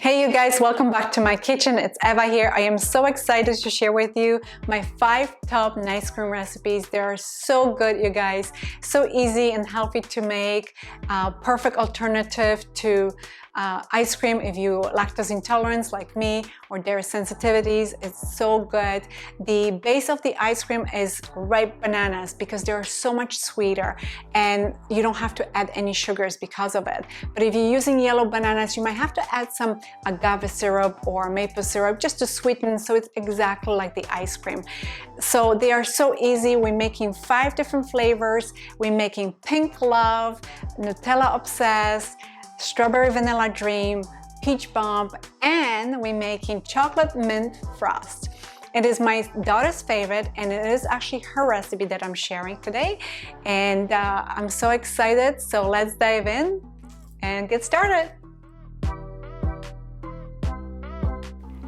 Hey you guys, welcome back to my kitchen. It's Eva here. I am so excited to share with you my 5 top NiceCream recipes. They are so good, you guys. So easy and healthy to make. Perfect alternative to ice cream if you lactose intolerance like me or dairy sensitivities. It's so good. The base of the ice cream is ripe bananas because they are so much sweeter and you don't have to add any sugars because of it. But if you're using yellow bananas, you might have to add some agave syrup or maple syrup just to sweeten, so it's exactly like the ice cream. So they are so easy. We're making 5 different flavors. We're making Pink Love, Nutella Obsessed, Strawberry Vanilla Dream, Peach Bomb, and we're making Chocolate Mint Frost. It is my daughter's favorite, and it is actually her recipe that I'm sharing today. And I'm so excited. So let's dive in and get started.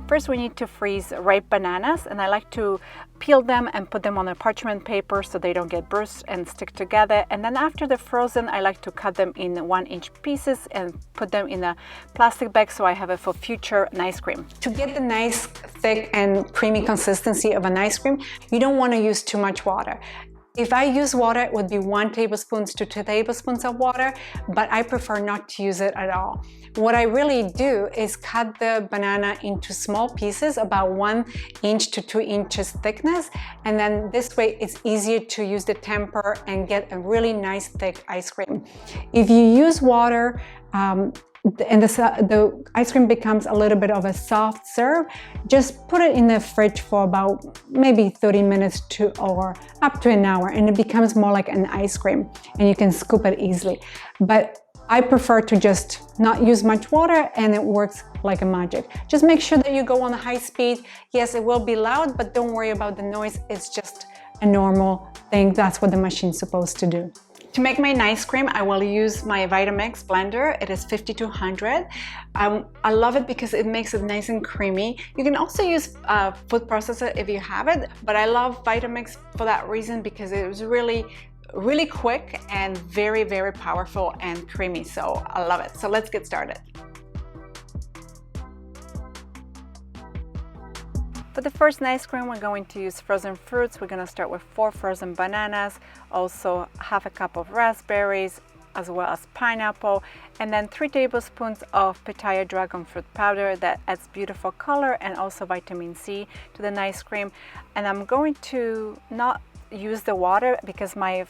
First, we need to freeze ripe bananas, and I like to peel them and put them on a parchment paper so they don't get burst and stick together. And then after they're frozen, I like to cut them in 1-inch pieces and put them in a plastic bag so I have it for future ice cream. To get the nice, thick and creamy consistency of an ice cream, you don't want to use too much water. If I use water, it would be 1 tablespoon to 2 tablespoons of water, but I prefer not to use it at all. What I really do is cut the banana into small pieces, about 1 inch to 2 inches thickness, and then this way it's easier to use the temper and get a really nice thick ice cream. If you use water, and the ice cream becomes a little bit of a soft serve, just put it in the fridge for about maybe 30 minutes or up to an hour, and it becomes more like an ice cream and you can scoop it easily. But I prefer to just not use much water, and it works like a magic. Just make sure that you go on high speed. Yes, it will be loud, but don't worry about the noise. It's just a normal thing. That's what the machine's supposed to do. To make my NiceCream, I will use my Vitamix blender. It is 5200. I love it because it makes it nice and creamy. You can also use food processor if you have it, but I love Vitamix for that reason because it was really quick and very powerful and creamy. So I love it. So let's get started. For the first NiceCream, we're going to use frozen fruits. We're going to start with 4 frozen bananas, also half a cup of raspberries, as well as pineapple, and then 3 tablespoons of pitaya dragon fruit powder that adds beautiful color and also vitamin C to the NiceCream. And I'm going to not use the water because my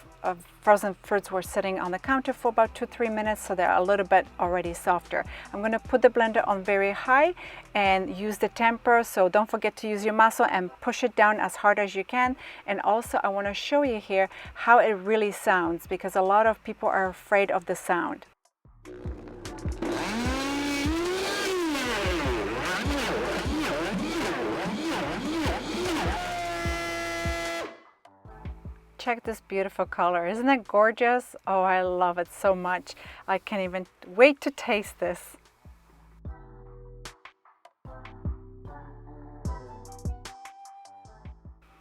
frozen fruits were sitting on the counter for about 2-3 minutes, so they're a little bit already softer. I'm going to put the blender on very high and use the temper, so don't forget to use your muscle and push it down as hard as you can. And also I want to show you here how it really sounds, because a lot of people are afraid of the sound. Check this beautiful color. Isn't it gorgeous? Oh, I love it so much. I can't even wait to taste this.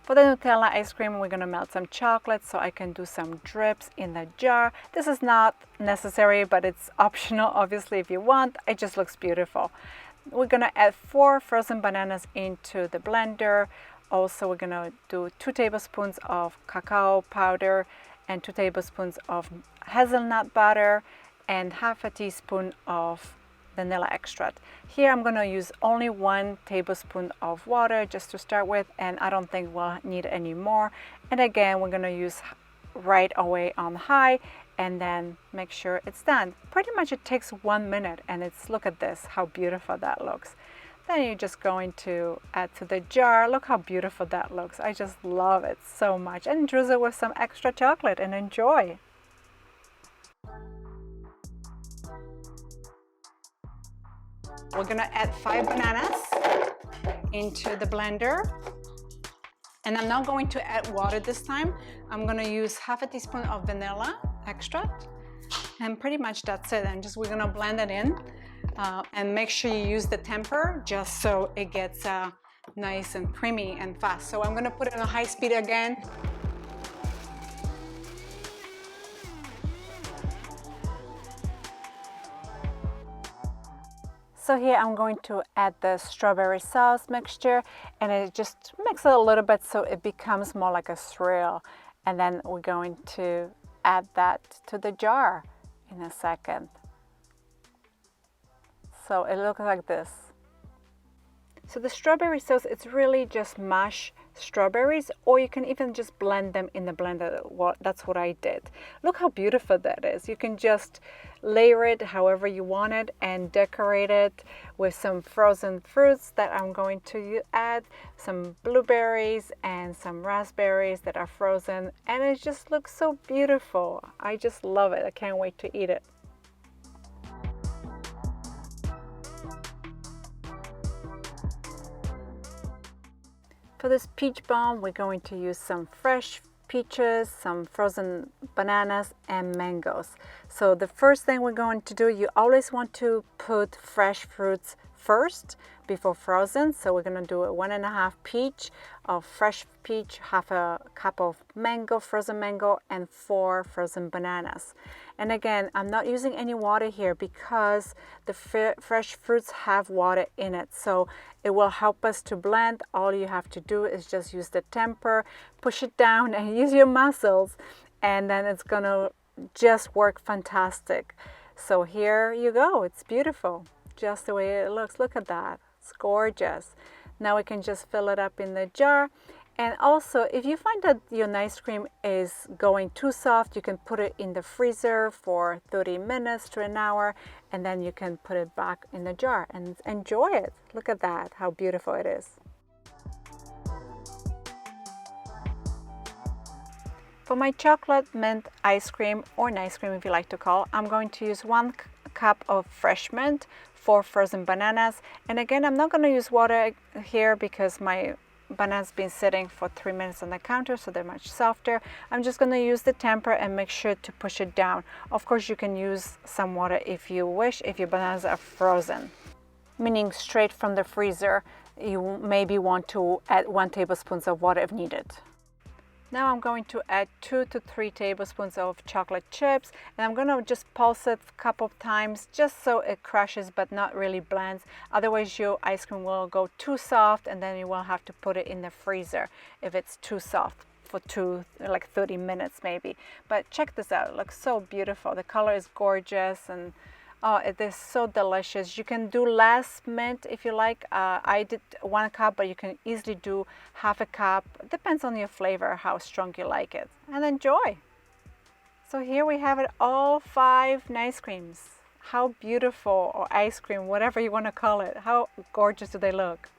For the Nutella ice cream, we're gonna melt some chocolate so I can do some drips in the jar. This is not necessary, but it's optional, obviously, if you want. It just looks beautiful. We're gonna add 4 frozen bananas into the blender. Also, we're gonna do 2 tablespoons of cacao powder and 2 tablespoons of hazelnut butter and half a teaspoon of vanilla extract. Here I'm gonna use only 1 tablespoon of water just to start with, and I don't think we'll need any more. And again, we're gonna use right away on high and then make sure it's done. Pretty much it takes 1 minute, and look at this, how beautiful that looks. Then you're just going to add to the jar. Look how beautiful that looks. I just love it so much. And drizzle with some extra chocolate and enjoy. We're gonna add 5 bananas into the blender. And I'm not going to add water this time. I'm gonna use half a teaspoon of vanilla extract. And pretty much that's it. And we're gonna blend it in. And make sure you use the temper just so it gets nice and creamy and fast. So I'm going to put it on high speed again. So here I'm going to add the strawberry sauce mixture, and I just mix it a little bit so it becomes more like a swirl. And then we're going to add that to the jar in a second. So it looks like this. So the strawberry sauce, it's really just mashed strawberries, or you can even just blend them in the blender. Well, that's what I did. Look how beautiful that is. You can just layer it however you want it and decorate it with some frozen fruits that I'm going to add, some blueberries and some raspberries that are frozen, and it just looks so beautiful. I just love it. I can't wait to eat it. For this peach bomb, we're going to use some fresh peaches, some frozen bananas, and mangoes. So the first thing we're going to do, you always want to put fresh fruits first before frozen. So we're going to do a 1.5 peach of fresh peach, half a cup of mango, frozen mango, and 4 frozen bananas. And again, I'm not using any water here because the fresh fruits have water in it. So it will help us to blend. All you have to do is just use the temper, push it down, and use your muscles. And then it's going to just work fantastic. So here you go. It's beautiful. Just the way it looks. Look at that. It's gorgeous. Now we can just fill it up in the jar. And also, if you find that your NiceCream is going too soft, you can put it in the freezer for 30 minutes to an hour, and then you can put it back in the jar and enjoy it. Look at that, how beautiful it is. For my chocolate mint ice cream, or NiceCream if you like to call, I'm going to use 1 cup of fresh mint, 4 frozen bananas. And again, I'm not going to use water here because my bananas been sitting for 3 minutes on the counter, so they're much softer. I'm just going to use the temper and make sure to push it down. Of course, you can use some water if you wish, if your bananas are frozen, meaning straight from the freezer. You maybe want to add 1 tablespoon of water if needed. Now I'm going to add 2 to 3 tablespoons of chocolate chips, and I'm going to just pulse it a couple of times just so it crushes but not really blends. Otherwise your ice cream will go too soft, and then you will have to put it in the freezer if it's too soft for like 30 minutes maybe. But check this out, it looks so beautiful. The color is gorgeous, and oh, it is so delicious. You can do less mint if you like. I did 1 cup, but you can easily do half a cup. It depends on your flavor, how strong you like it. And enjoy. So here we have it, all 5 NiceCreams. How beautiful, or ice cream, whatever you want to call it. How gorgeous do they look?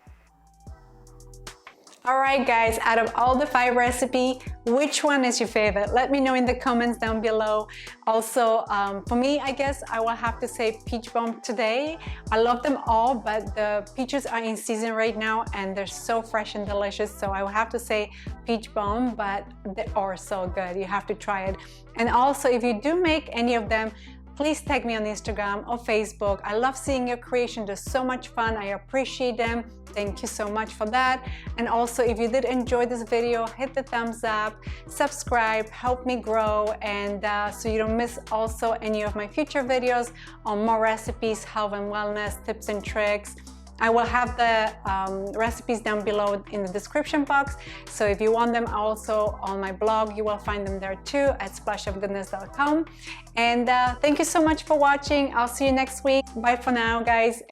Alright guys, out of all the 5 recipes, which one is your favorite? Let me know in the comments down below. Also, for me, I guess I will have to say peach bomb today. I love them all, but the peaches are in season right now and they're so fresh and delicious. So I will have to say peach bomb, but they are so good. You have to try it. And also, if you do make any of them, please tag me on Instagram or Facebook. I love seeing your creation. They're so much fun. I appreciate them. Thank you so much for that. And also, if you did enjoy this video, hit the thumbs up, subscribe, help me grow, and so you don't miss also any of my future videos on more recipes, health and wellness, tips and tricks. I will have the recipes down below in the description box. So if you want them also on my blog, you will find them there too at splashofgoodness.com. And thank you so much for watching. I'll see you next week. Bye for now, guys.